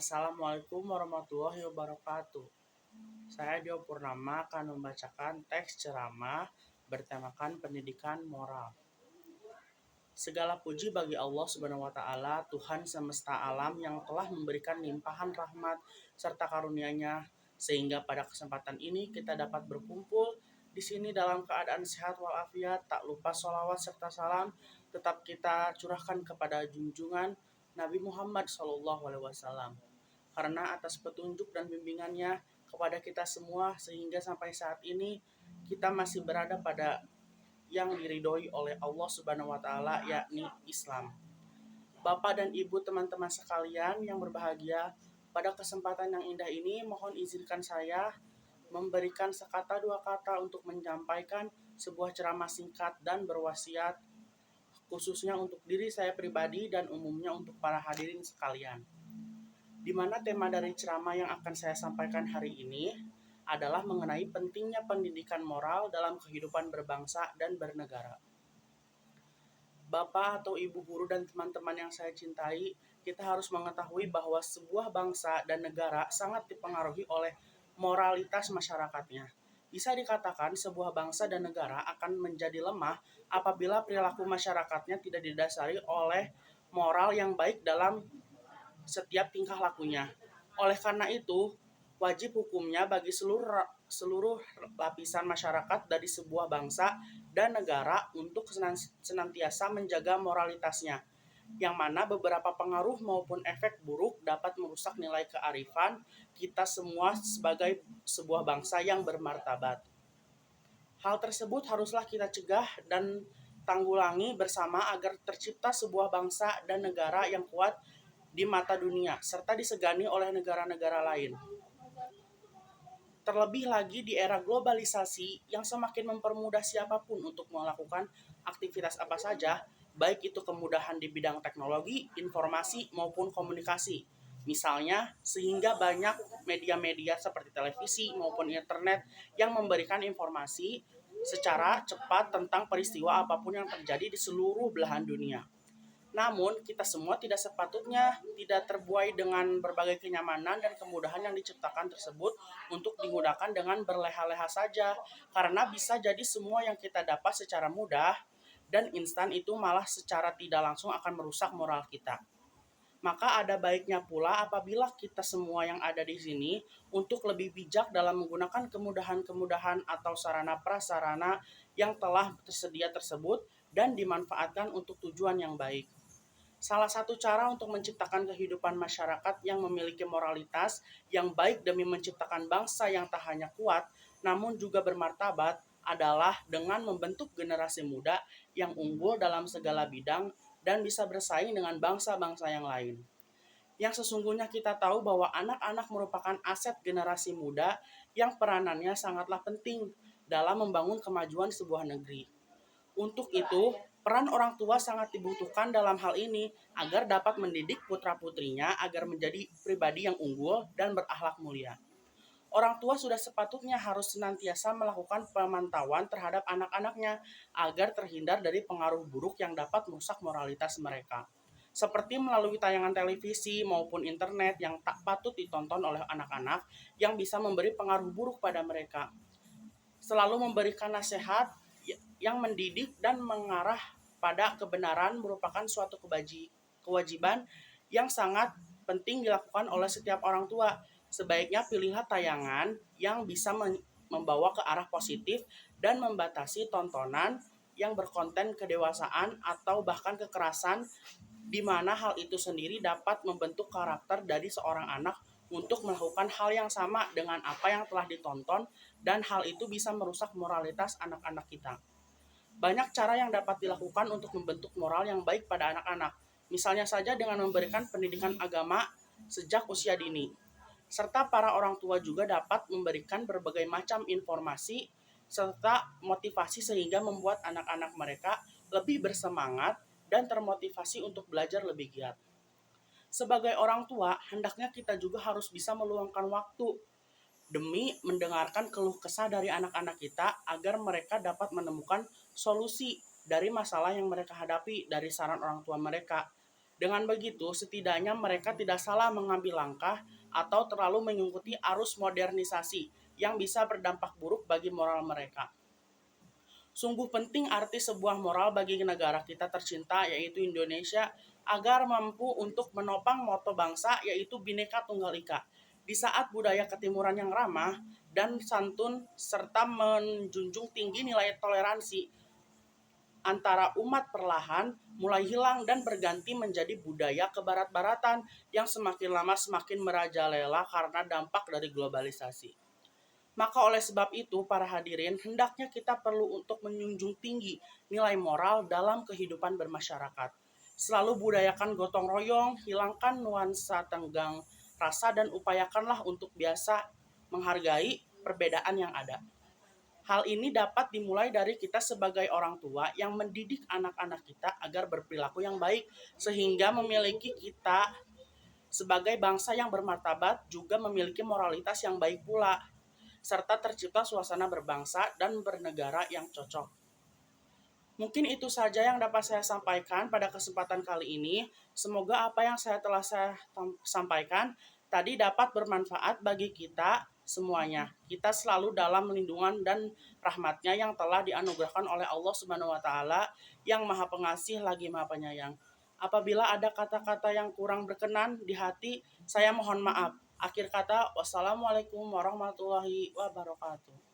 Assalamualaikum warahmatullahi wabarakatuh. Saya Dio Purnama akan membacakan teks ceramah bertemakan pendidikan moral. Segala puji bagi Allah Subhanahu wa taala, Tuhan semesta alam yang telah memberikan limpahan rahmat serta karunia-Nya sehingga pada kesempatan ini kita dapat berkumpul di sini dalam keadaan sehat walafiat, tak lupa sholawat serta salam tetap kita curahkan kepada junjungan Nabi Muhammad SAW karena atas petunjuk dan bimbingannya kepada kita semua sehingga sampai saat ini kita masih berada pada yang diridhoi oleh Allah Subhanahu wa taala yakni Islam. Bapak dan Ibu teman-teman sekalian yang berbahagia, pada kesempatan yang indah ini mohon izinkan saya memberikan sekata dua kata untuk menyampaikan sebuah ceramah singkat dan berwasiat khususnya untuk diri saya pribadi dan umumnya untuk para hadirin sekalian. Di mana tema dari ceramah yang akan saya sampaikan hari ini adalah mengenai pentingnya pendidikan moral dalam kehidupan berbangsa dan bernegara. Bapak atau Ibu guru dan teman-teman yang saya cintai, kita harus mengetahui bahwa sebuah bangsa dan negara sangat dipengaruhi oleh moralitas masyarakatnya. Bisa dikatakan sebuah bangsa dan negara akan menjadi lemah apabila perilaku masyarakatnya tidak didasari oleh moral yang baik dalam setiap tingkah lakunya. Oleh karena itu, wajib hukumnya bagi seluruh lapisan masyarakat dari sebuah bangsa dan negara untuk senantiasa menjaga moralitasnya, yang mana beberapa pengaruh maupun efek buruk dapat merusak nilai kearifan kita semua sebagai sebuah bangsa yang bermartabat. Hal tersebut haruslah kita cegah dan tanggulangi bersama agar tercipta sebuah bangsa dan negara yang kuat di mata dunia, serta disegani oleh negara-negara lain. Terlebih lagi di era globalisasi yang semakin mempermudah siapapun untuk melakukan aktivitas apa saja, baik itu kemudahan di bidang teknologi, informasi, maupun komunikasi. Misalnya, sehingga banyak media-media seperti televisi maupun internet yang memberikan informasi secara cepat tentang peristiwa apapun yang terjadi di seluruh belahan dunia. Namun, kita semua tidak sepatutnya tidak terbuai dengan berbagai kenyamanan dan kemudahan yang diciptakan tersebut untuk digunakan dengan berleha-leha saja, karena bisa jadi semua yang kita dapat secara mudah dan instan itu malah secara tidak langsung akan merusak moral kita. Maka ada baiknya pula apabila kita semua yang ada di sini untuk lebih bijak dalam menggunakan kemudahan-kemudahan atau sarana prasarana yang telah tersedia tersebut dan dimanfaatkan untuk tujuan yang baik. Salah satu cara untuk menciptakan kehidupan masyarakat yang memiliki moralitas yang baik demi menciptakan bangsa yang tak hanya kuat, namun juga bermartabat adalah dengan membentuk generasi muda yang unggul dalam segala bidang dan bisa bersaing dengan bangsa-bangsa yang lain. Yang sesungguhnya kita tahu bahwa anak-anak merupakan aset generasi muda yang peranannya sangatlah penting dalam membangun kemajuan sebuah negeri. Untuk itu, peran orang tua sangat dibutuhkan dalam hal ini agar dapat mendidik putra-putrinya agar menjadi pribadi yang unggul dan berakhlak mulia. Orang tua sudah sepatutnya harus senantiasa melakukan pemantauan terhadap anak-anaknya agar terhindar dari pengaruh buruk yang dapat merusak moralitas mereka. Seperti melalui tayangan televisi maupun internet yang tak patut ditonton oleh anak-anak yang bisa memberi pengaruh buruk pada mereka. Selalu memberikan nasihat yang mendidik dan mengarah pada kebenaran merupakan suatu kewajiban yang sangat penting dilakukan oleh setiap orang tua. Sebaiknya pilihlah tayangan yang bisa membawa ke arah positif dan membatasi tontonan yang berkonten kedewasaan atau bahkan kekerasan, di mana hal itu sendiri dapat membentuk karakter dari seorang anak untuk melakukan hal yang sama dengan apa yang telah ditonton, dan hal itu bisa merusak moralitas anak-anak kita. Banyak cara yang dapat dilakukan untuk membentuk moral yang baik pada anak-anak. Misalnya saja dengan memberikan pendidikan agama sejak usia dini. Serta para orang tua juga dapat memberikan berbagai macam informasi serta motivasi sehingga membuat anak-anak mereka lebih bersemangat dan termotivasi untuk belajar lebih giat. Sebagai orang tua, hendaknya kita juga harus bisa meluangkan waktu demi mendengarkan keluh kesah dari anak-anak kita agar mereka dapat menemukan solusi dari masalah yang mereka hadapi dari saran orang tua mereka. Dengan begitu, setidaknya mereka tidak salah mengambil langkah atau terlalu mengikuti arus modernisasi yang bisa berdampak buruk bagi moral mereka. Sungguh penting arti sebuah moral bagi negara kita tercinta yaitu Indonesia agar mampu untuk menopang moto bangsa yaitu Bhinneka Tunggal Ika. Di saat budaya ketimuran yang ramah dan santun serta menjunjung tinggi nilai toleransi antara umat perlahan mulai hilang dan berganti menjadi budaya kebarat-baratan yang semakin lama semakin merajalela karena dampak dari globalisasi. Maka oleh sebab itu, para hadirin, hendaknya kita perlu untuk menjunjung tinggi nilai moral dalam kehidupan bermasyarakat. Selalu budayakan gotong royong, hilangkan nuansa tenggang rasa dan upayakanlah untuk biasa menghargai perbedaan yang ada. Hal ini dapat dimulai dari kita sebagai orang tua yang mendidik anak-anak kita agar berperilaku yang baik sehingga memiliki kita sebagai bangsa yang bermartabat juga memiliki moralitas yang baik pula serta tercipta suasana berbangsa dan bernegara yang cocok. Mungkin itu saja yang dapat saya sampaikan pada kesempatan kali ini. Semoga apa yang saya sampaikan tadi dapat bermanfaat bagi kita semuanya. Kita selalu dalam lindungan dan rahmatnya yang telah dianugerahkan oleh Allah Subhanahu wa taala yang Maha Pengasih lagi Maha Penyayang. Apabila ada kata-kata yang kurang berkenan di hati, saya mohon maaf. Akhir kata, wassalamualaikum warahmatullahi wabarakatuh.